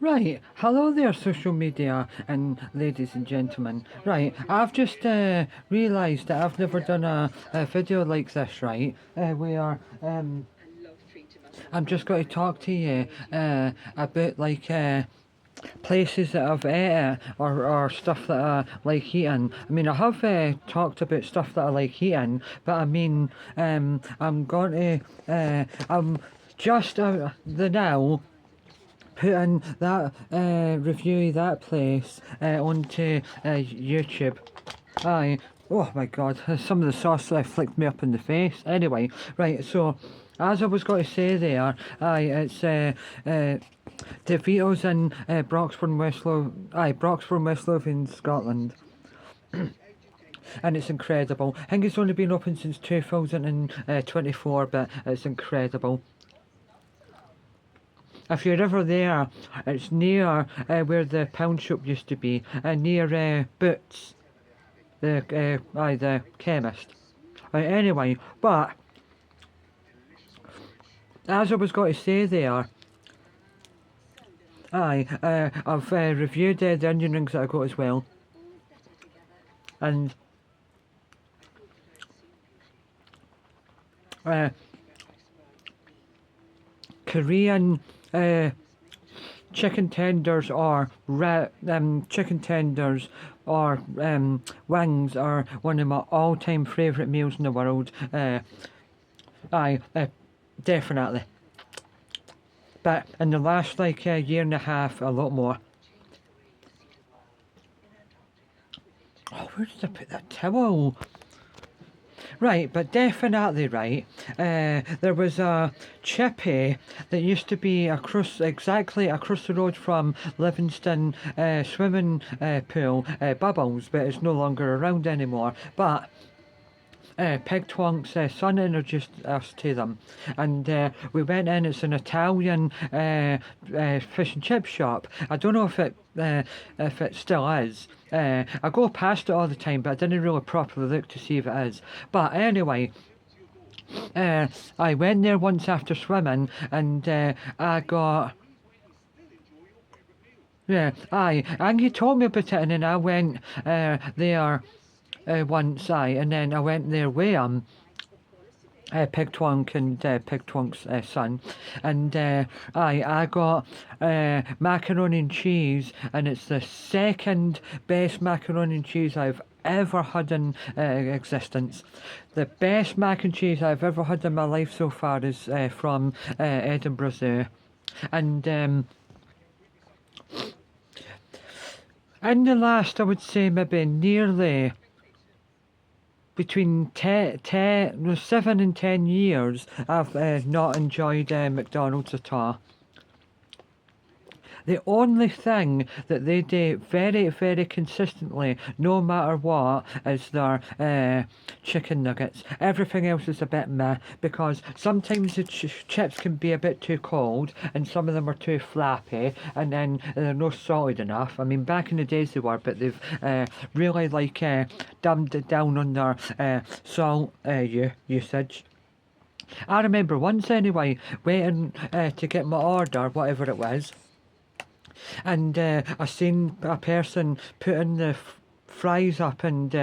Right, hello there, social media and ladies and gentlemen. Right, I've just realised that I've never done a video like this. Right, we are. I'm just going to talk to you about like places that I've ate or stuff that I like eating. I mean, I have talked about stuff that I like eating, but I mean, I'm going to. I'm just the now putting that review that place onto YouTube. Aye. Oh my god, some of the sauce flicked me up in the face. Anyway, right, so as I was going to say there, aye, it's DeVito's in Broxbourne, Broxbourne, West Lothian, Scotland. And it's incredible. I think it's only been open since 2024, but it's incredible. If you're ever there, it's near where the pound shop used to be, near Boots, the chemist. Anyway, but as I was going to say there, I've reviewed the onion rings that I got as well, and uh, Korean chicken tenders or chicken tenders or wings are one of my all-time favourite meals in the world. Aye, definitely. But in the last like year and a half, a lot more. Oh, where did I put that towel? Right, but definitely right. There was a chippy that used to be exactly across the road from Livingston swimming pool, Bubbles, but it's no longer around anymore. But Peg Twonk's son introduced us to them, and we went in. It's an Italian fish and chip shop. I don't know if it still is. I go past it all the time, but I didn't really properly look to see if it is. But anyway. I went there once after swimming, and I got. Yeah, and he told me about it, and then I went there once, and then I went there with him. Pig Twonk and Pig Twonk's son, and I got macaroni and cheese, and it's the second best macaroni and cheese I've ever had in existence. The best mac and cheese I've ever had in my life so far is from Edinburgh Zoo, and in the last, I would say maybe nearly between 7 and 10 years, I've not enjoyed McDonald's at all. The only thing that they do very, very consistently, no matter what, is their chicken nuggets. Everything else is a bit meh, because sometimes the chips can be a bit too cold, and some of them are too flappy, and then they're not solid enough. I mean, back in the days they were, but they've really like dumbed it down on their salt usage. I remember once anyway, waiting to get my order, whatever it was, and I seen a person putting the fries up and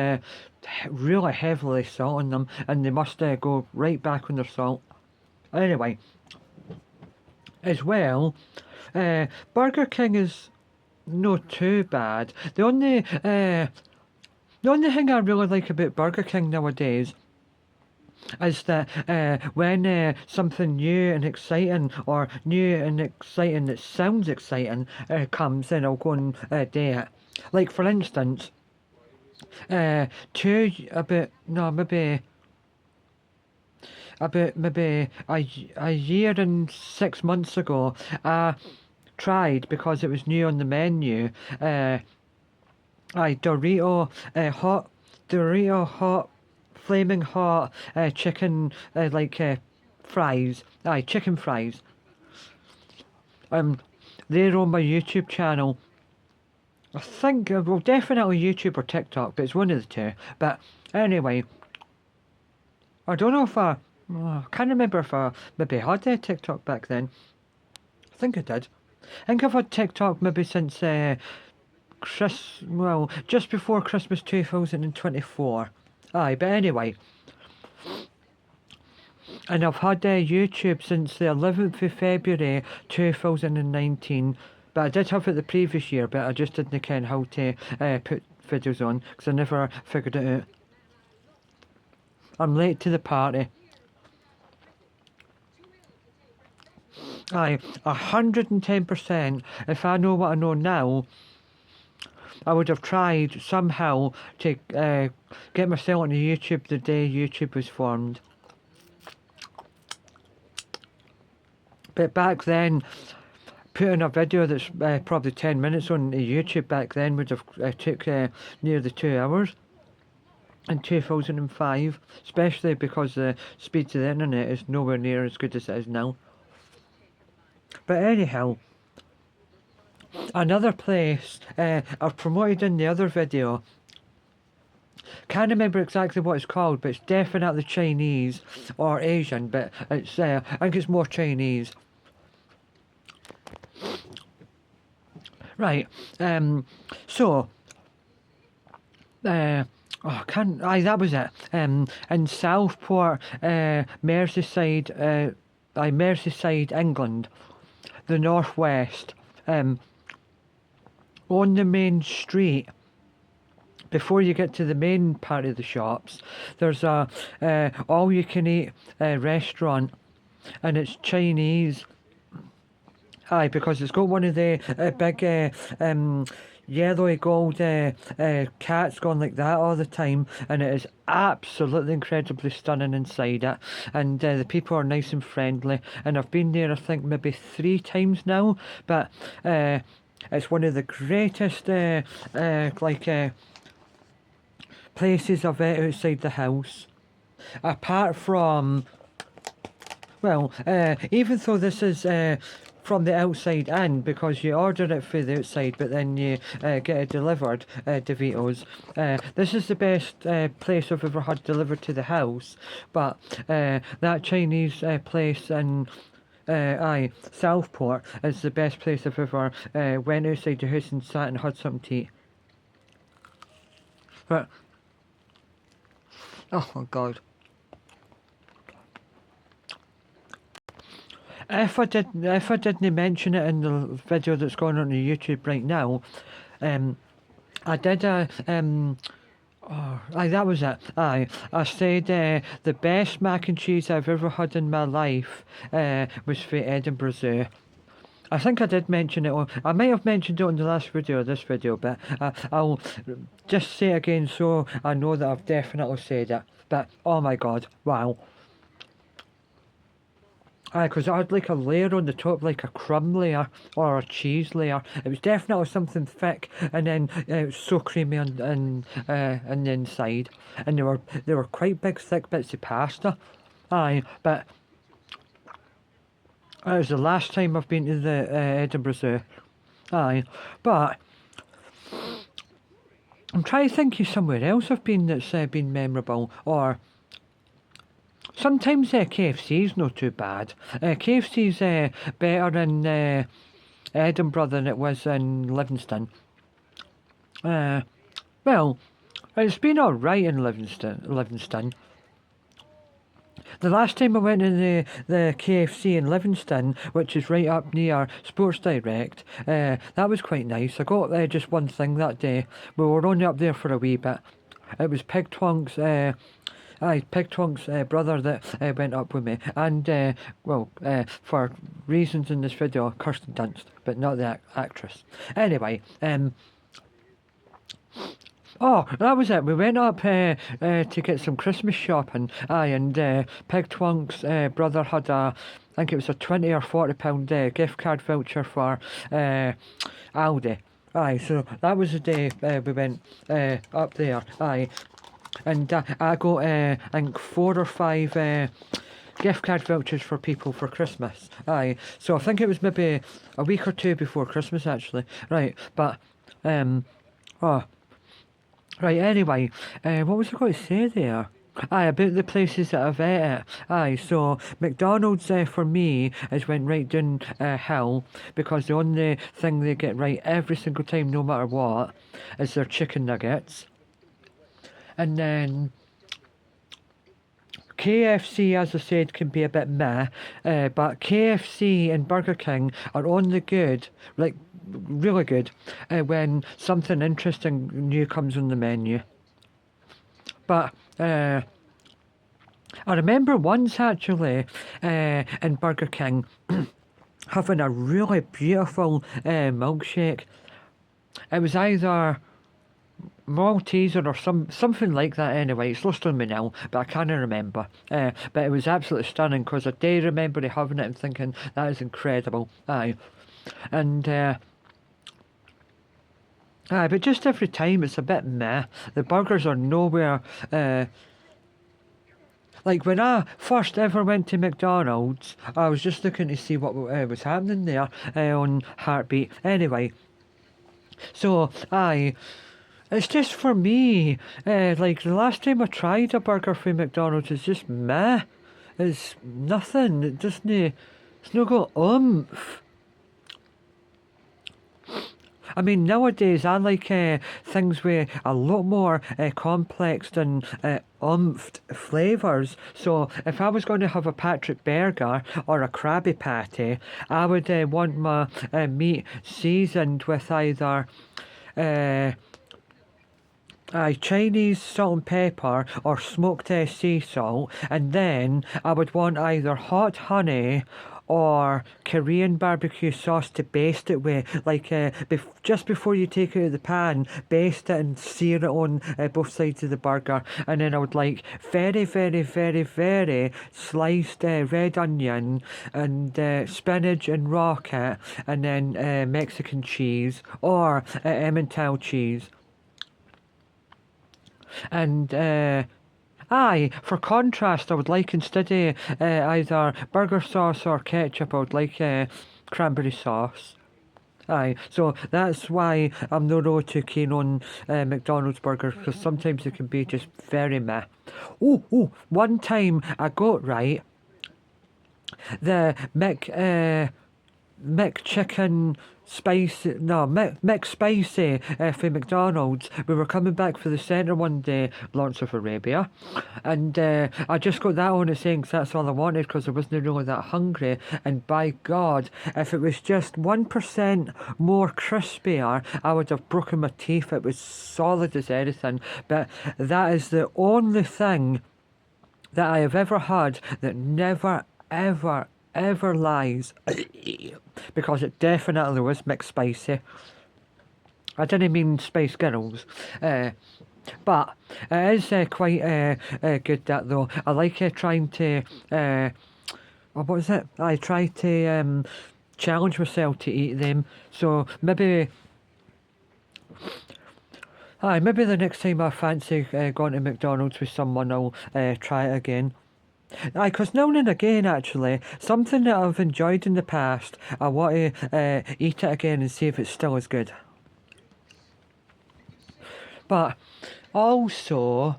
really heavily salting them, and they must go right back on their salt. Anyway, as well, Burger King is not too bad. The only thing I really like about Burger King nowadays is that when something new and exciting, or new and exciting that sounds exciting, comes, then I'll go and do it. Like for instance, two about no maybe a year and 6 months ago, I tried, because it was new on the menu. Dorito hot flaming hot chicken fries. Chicken fries. They're on my YouTube channel. I think, well, definitely YouTube or TikTok, but it's one of the two. But anyway, I don't know if I can't remember if I maybe had a TikTok back then. I think I did. I think I've had TikTok maybe since just before Christmas 2024. Aye, but anyway. And I've had YouTube since the 11th of February 2019. But I did have it the previous year, but I just didn't ken how to put videos on, because I never figured it out. I'm late to the party. Aye, 110%. If I know what I know now, I would have tried somehow to get myself on YouTube the day YouTube was formed. But back then, putting a video that's probably 10 minutes on YouTube back then would have took near the 2 hours in 2005, especially because the speed of the internet is nowhere near as good as it is now. But anyhow, another place I've promoted in the other video, can't remember exactly what it's called, but it's definitely Chinese or Asian, but it's I think it's more Chinese. Right, so that was it. In Southport, Merseyside, Merseyside, England, the northwest, on the main street, before you get to the main part of the shops, there's a all-you-can-eat restaurant, and it's Chinese. Aye, because it's got one of the big yellowy gold cats going like that all the time, and it is absolutely incredibly stunning inside it, and the people are nice and friendly, and I've been there I think maybe 3 times now, but it's one of the greatest places I've ate outside the house, apart from, well, even though this is from the outside in, because you order it for the outside but then you get it delivered, DeVito's. This is the best place I've ever had delivered to the house, but that Chinese place in Southport is the best place I've ever went outside the house and sat and had something to eat. But, oh my god. If I didn't mention it in the video that's going on YouTube right now, I did that was it. I said the best mac and cheese I've ever had in my life was for Edinburgh Zoo. I think I did mention it. I might have mentioned it on the last video or this video, but I'll just say it again so I know that I've definitely said it. But oh my god, wow. Because I had like a layer on the top, like a crumb layer or a cheese layer. It was definitely something thick, and then it was so creamy on the inside, and they were quite big, thick bits of pasta. Aye, but it was the last time I've been to the Edinburgh Zoo. Aye, but I'm trying to think of somewhere else I've been that's been memorable, or. Sometimes KFC's not too bad. KFC's better in Edinburgh than it was in Livingston. Well, it's been alright in Livingston. The last time I went in the KFC in Livingston, which is right up near Sports Direct, that was quite nice. I got just one thing that day. We were only up there for a wee bit. It was Pig Twonk's brother that went up with me, and for reasons in this video, Kirsten Dunst, but not the actress. Anyway, oh, that was it. We went up to get some Christmas shopping. And Pig Twonk's brother had I think it was a £20 or £40 gift card voucher for Aldi. So that was the day we went up there. And I got, I think, 4 or 5 gift card vouchers for people for Christmas. So I think it was maybe a week or 2 before Christmas, actually. Right, but, right, anyway, what was I going to say there? Aye, about the places that I've ate it. Aye, so McDonald's for me is went right down hill because the only thing they get right every single time, no matter what, is their chicken nuggets. And then KFC, as I said, can be a bit meh, but KFC and Burger King are only good, like really good, when something interesting new comes on the menu. But I remember once actually in Burger King having a really beautiful milkshake. It was either Malteser or something like that anyway. It's lost on me now, but I can't remember. But it was absolutely stunning because I do remember having it and thinking that is incredible. Aye. And but just every time it's a bit meh. The burgers are nowhere. Like when I first ever went to McDonald's, I was just looking to see what was happening there on Heartbeat. Anyway, so it's just for me. Like the last time I tried a burger from McDonald's is just meh. It's nothing. It doesn't. It's not got oomph. I mean, nowadays I like things with a lot more complex and oomphed flavours. So if I was going to have a Patrick Burger or a Krabby Patty, I would want my meat seasoned with either Chinese salt and pepper or smoked sea salt, and then I would want either hot honey or Korean barbecue sauce to baste it with, like just before you take it out of the pan, baste it and sear it on both sides of the burger, and then I would like very, very, very, very sliced red onion and spinach and rocket, and then Mexican cheese or Emmental cheese. And for contrast, I would like instead of either burger sauce or ketchup, I would like cranberry sauce. Aye, so that's why I'm not all too keen on McDonald's burgers because sometimes they can be just very meh. One time I got right the McChicken spicy, no, McSpicy for McDonald's. We were coming back for the centre one day, Lawrence of Arabia, and I just got that on it saying 'cause that's all I wanted because I wasn't really that hungry. And by God, if it was just 1% more crispier, I would have broken my teeth. It was solid as anything. But that is the only thing that I have ever had that never, ever lies. Because it definitely was mixed spicy. I didn't mean Spice Girls. But it is quite good that though. I like trying to, what was it? I try to challenge myself to eat them. So maybe maybe the next time I fancy going to McDonald's with someone, I'll try it again. Because now and again, actually, something that I've enjoyed in the past, I want to eat it again and see if it's still as good. But also,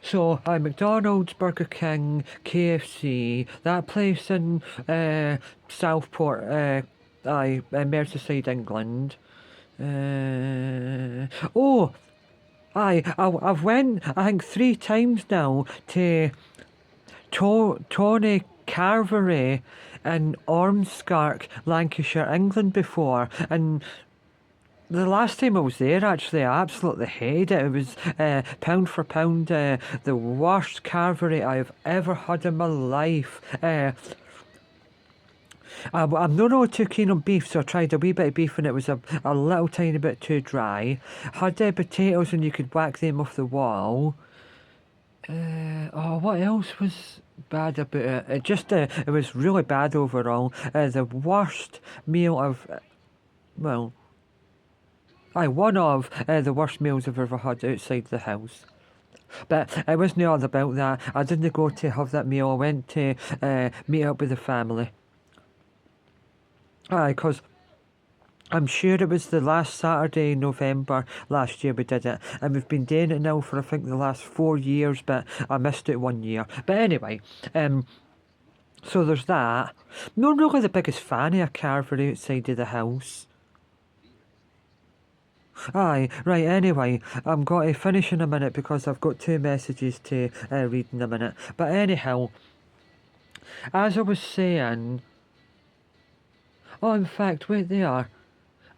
so McDonald's, Burger King, KFC, that place in Southport, Merseyside, England. I've went, I think 3 times now to Tony Carvery in Ormskirk, Lancashire, England before, and the last time I was there, actually, I absolutely hated it. It was pound for pound the worst carvery I've ever had in my life. I'm not really too keen on beef, so I tried a wee bit of beef and it was a little tiny bit too dry. Had potatoes and you could whack them off the wall. What else was bad about it? It was really bad overall. The worst meal one of the worst meals I've ever had outside the house. But it wasn't all about that. I didn't go to have that meal. I went to meet up with the family. Because I'm sure it was the last Saturday in November last year we did it, and we've been doing it now for I think the last 4 years, but I missed it 1 year. But anyway, so there's that. Not really the biggest fan of a carver outside of the house. Aye, right, anyway, I'm going to finish in a minute because I've got 2 messages to read in a minute. But anyhow, as I was saying, oh, in fact, wait there.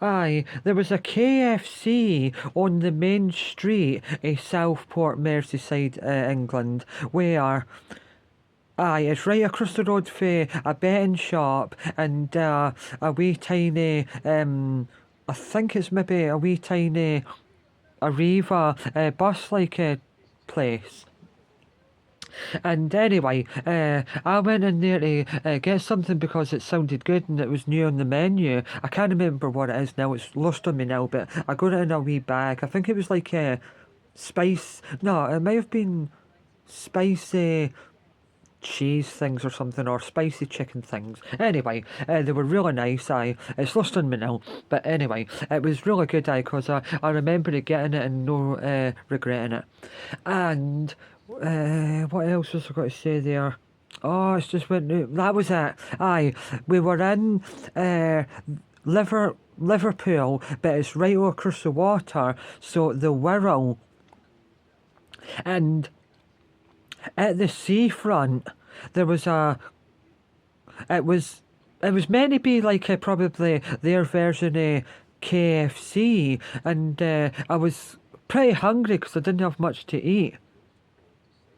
Aye, there was a KFC on the main street in Southport, Merseyside, England, where, aye, it's right across the road for a betting shop and a wee tiny, I think it's maybe a wee tiny Arriva bus-like place. And anyway, I went in there to get something because it sounded good and it was new on the menu. I can't remember what it is now, it's lost on me now, but I got it in a wee bag. I think it was like spice, no, it might have been spicy cheese things or something, or spicy chicken things. Anyway, they were really nice. It's lost on me now, but anyway, it was really good. Because I remember getting it and no regretting it. And what else was I got to say there? Oh, it's just went. That was it. Aye, we were in Liverpool, but it's right across the water. So the Wirral, and at the seafront, there was it was meant to be like probably their version of KFC, and I was pretty hungry because I didn't have much to eat.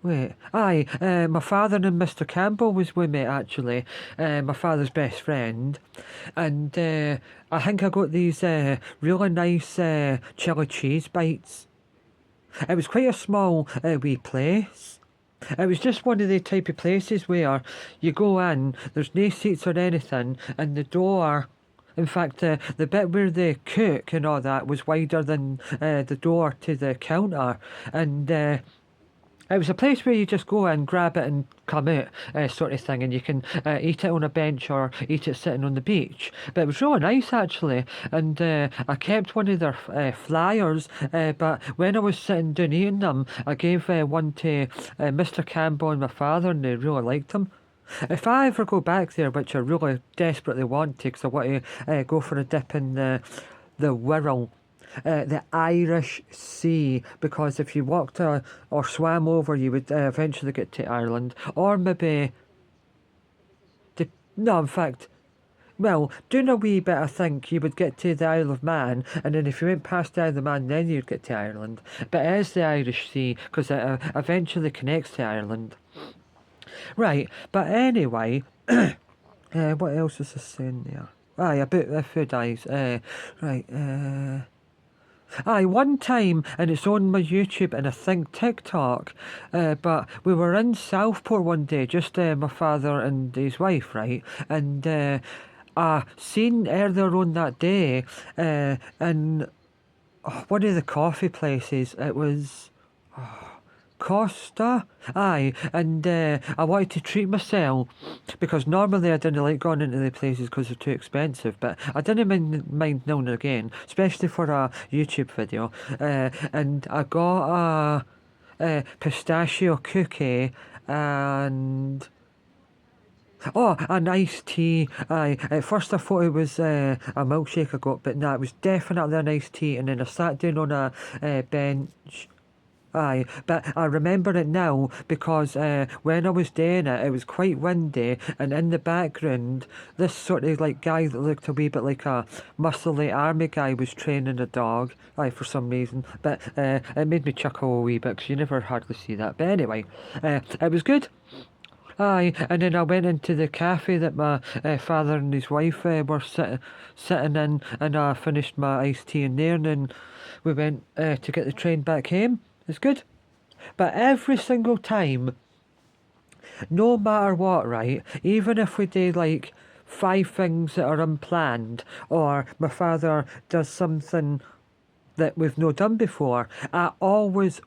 Wait, aye, my father and Mr. Campbell was with me actually, my father's best friend, and I think I got these really nice chili cheese bites. It was quite a small wee place. It was just one of the type of places where you go in, there's no seats or anything, and the door, in fact, the bit where they cook and all that was wider than the door to the counter, and it was a place where you just go in, grab it and come out, sort of thing, and you can eat it on a bench or eat it sitting on the beach. But it was really nice actually, and I kept one of their flyers, but when I was sitting down eating them, I gave one to Mr. Campbell and my father, and they really liked them. If I ever go back there, which I really desperately want to, because I want to go for a dip in the Wirral, the Irish Sea, because if you walked or swam over, you would eventually get to Ireland, or maybe, no, in fact, well, doing a wee bit, I think you would get to the Isle of Man, and then if you went past the Isle of Man, then you'd get to Ireland. But it is the Irish Sea, because it eventually connects to Ireland. Right, but anyway, what else was I saying there? Aye, about food eyes. Right, aye, one time, and it's on my YouTube and I think TikTok, but we were in Southport one day, just my father and his wife, right? And I seen earlier on that day, in one of the coffee places, it was Costa, aye, and I wanted to treat myself because normally I didn't like going into the places because they're too expensive, but I didn't mind now and again, especially for a YouTube video. And I got a pistachio cookie and. Oh, an iced tea. Aye. At first I thought it was a milkshake I got, but no, it was definitely an iced tea. And then I sat down on a bench. Aye, but I remember it now because when I was doing it, it was quite windy, and in the background, this sort of like guy that looked a wee bit like a muscly army guy was training a dog. Aye, for some reason, but it made me chuckle a wee bit because you never hardly see that. But anyway, it was good. Aye, and then I went into the cafe that my father and his wife were sitting in, and I finished my iced tea in there, and then we went to get the train back home. It's good. But every single time, no matter what, right, even if we do like 5 things that are unplanned, or my father does something that we've not done before, I always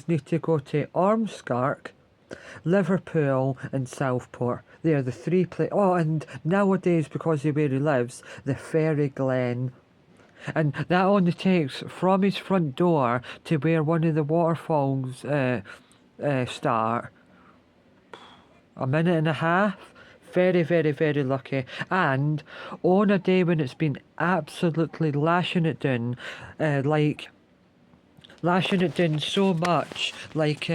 need to go to Ormskirk, Liverpool and Southport. They're the three places. Oh, and nowadays, because of where he lives, the Ferry Glen. And that only takes from his front door to where one of the waterfalls start a minute and a half. Very, very, very lucky. And on a day when it's been absolutely lashing it down, like lashing it down so much, like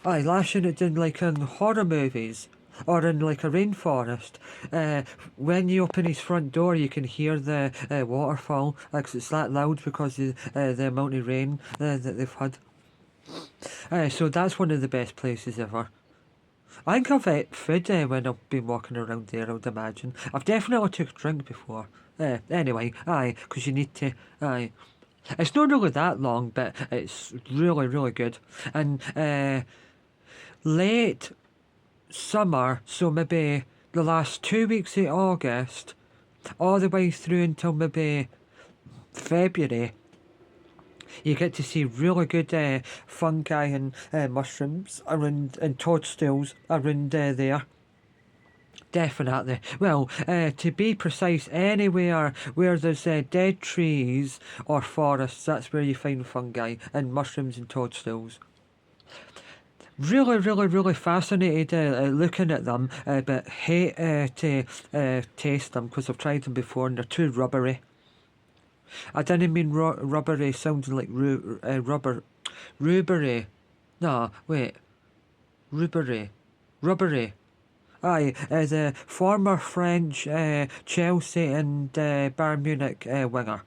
lashing it down like in horror movies or in like a rainforest. When you open his front door, you can hear the waterfall. Like it's that loud because of the amount of rain that they've had. So that's one of the best places ever. I think I've ate food when I've been walking around there, I would imagine. I've definitely took a drink before. Anyway, because you need to, It's not really that long, but it's really, really good. And late summer, so maybe the last 2 weeks of August, all the way through until maybe February, you get to see really good fungi and mushrooms around and toadstools around there. Definitely. Well, to be precise, anywhere where there's dead trees or forests, that's where you find fungi and mushrooms and toadstools. Really, really, really fascinated looking at them, but hate to taste them because I've tried them before and they're too rubbery. I didn't mean rubbery sounding like rubber. Rubbery. No, wait. Rubbery. Rubbery. Aye, the former French Chelsea and Bayern Munich winger.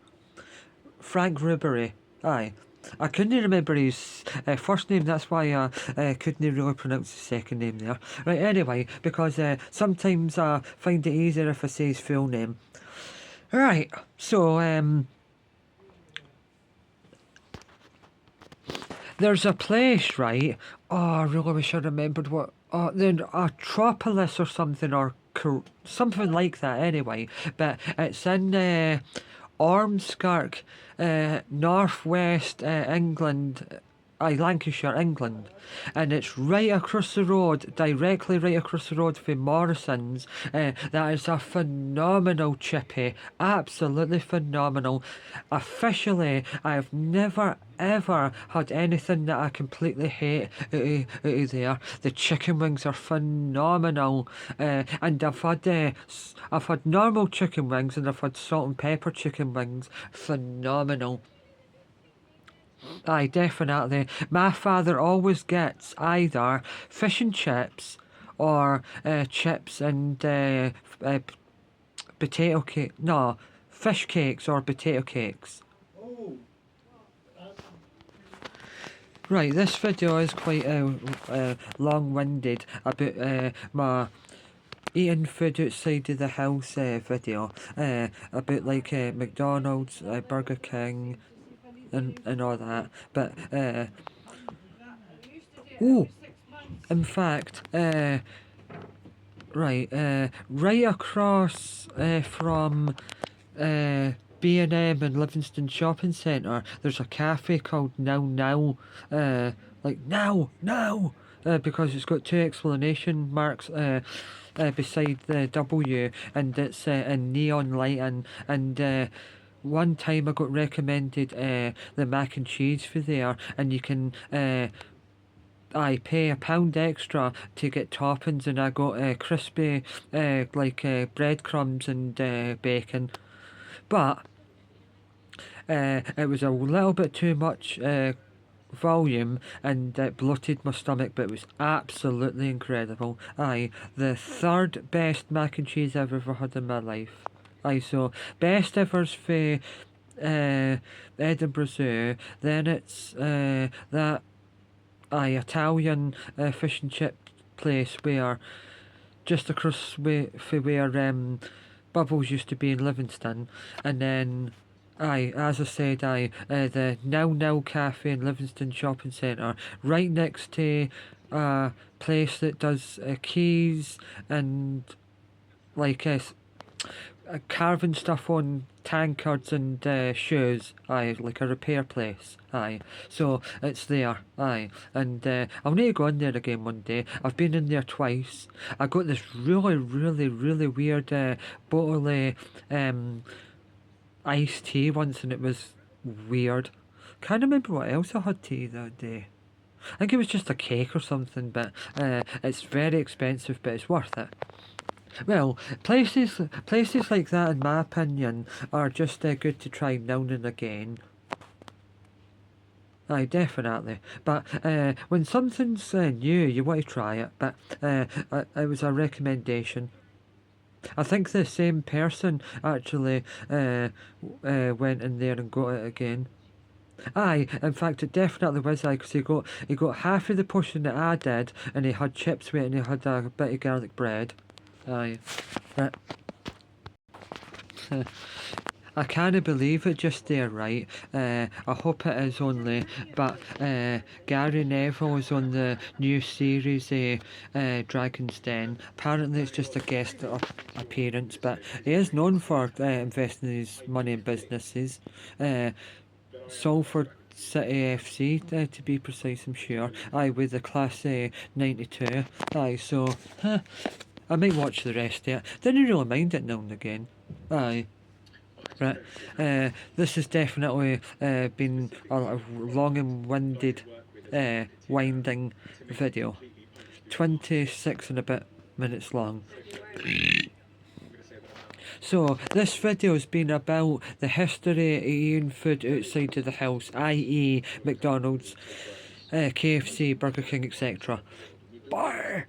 Frank Ribery. Aye. I couldn't remember his first name, that's why I couldn't really pronounce his second name there. Right, anyway, because sometimes I find it easier if I say his full name. Right, so there's a place, right? Oh, I really wish I remembered what. Oh, then Atropolis or something, or something like that. Anyway, but it's in Ormskirk, northwest England. Lancashire, England, and it's right across the road, directly right across the road from Morrison's. That is a phenomenal chippy, absolutely phenomenal. Officially, I've never ever had anything that I completely hate out of there. The chicken wings are phenomenal, and I've had normal chicken wings and I've had salt and pepper chicken wings. Phenomenal. Aye, definitely. My father always gets either fish and chips or chips and potato cake. No, fish cakes or potato cakes. Right, this video is quite long-winded about my eating food outside of the house video. About like McDonald's, Burger King, and all that. But oh, in fact, right across from B&M and Livingston Shopping Centre, there's a cafe called Now Now, like now, because it's got two exclamation marks beside the W, and it's in neon light, and one time I got recommended the mac and cheese for there, and you can I pay £1 extra to get toppings, and I got crispy breadcrumbs and bacon, but it was a little bit too much volume, and it bloated my stomach, but it was absolutely incredible. Aye, the third best mac and cheese I've ever had in my life. Aye, so best ever's for Edinburgh Zoo, then it's that Italian fish and chip place where just across for where Bubbles used to be in Livingston, and then as I said, the Now Now Cafe in Livingston Shopping Centre, right next to a place that does keys and like carving stuff on tankards and shoes. Like a repair place. So it's there. And I'll need to go in there again one day. I've been in there twice. I got this really, really, really weird bottle of iced tea once and it was weird. Can't remember what else I had tea that day. I think it was just a cake or something, but it's very expensive, but it's worth it. Well, places like that, in my opinion, are just good to try now and again. Aye, definitely. But when something's new, you want to try it. But it was a recommendation. I think the same person actually went in there and got it again. Aye, in fact, it definitely was I, because he got half of the portion that I did, and he had chips with it, and he had a bit of garlic bread. Aye. Uh, I can't believe it just there, right? I hope it is only, but Gary Neville is on the new series, Dragon's Den. Apparently, it's just a guest appearance, but he is known for investing his money in businesses. Salford City FC, to be precise, I'm sure. Aye, with the class 92. Aye, so I might watch the rest of it. Didn't really mind it now and again. Aye. Right. This has definitely been a long and winded, winding video. 26 and a bit minutes long. So, this video has been about the history of eating food outside of the house, i.e., McDonald's, KFC, Burger King, etc. Bye!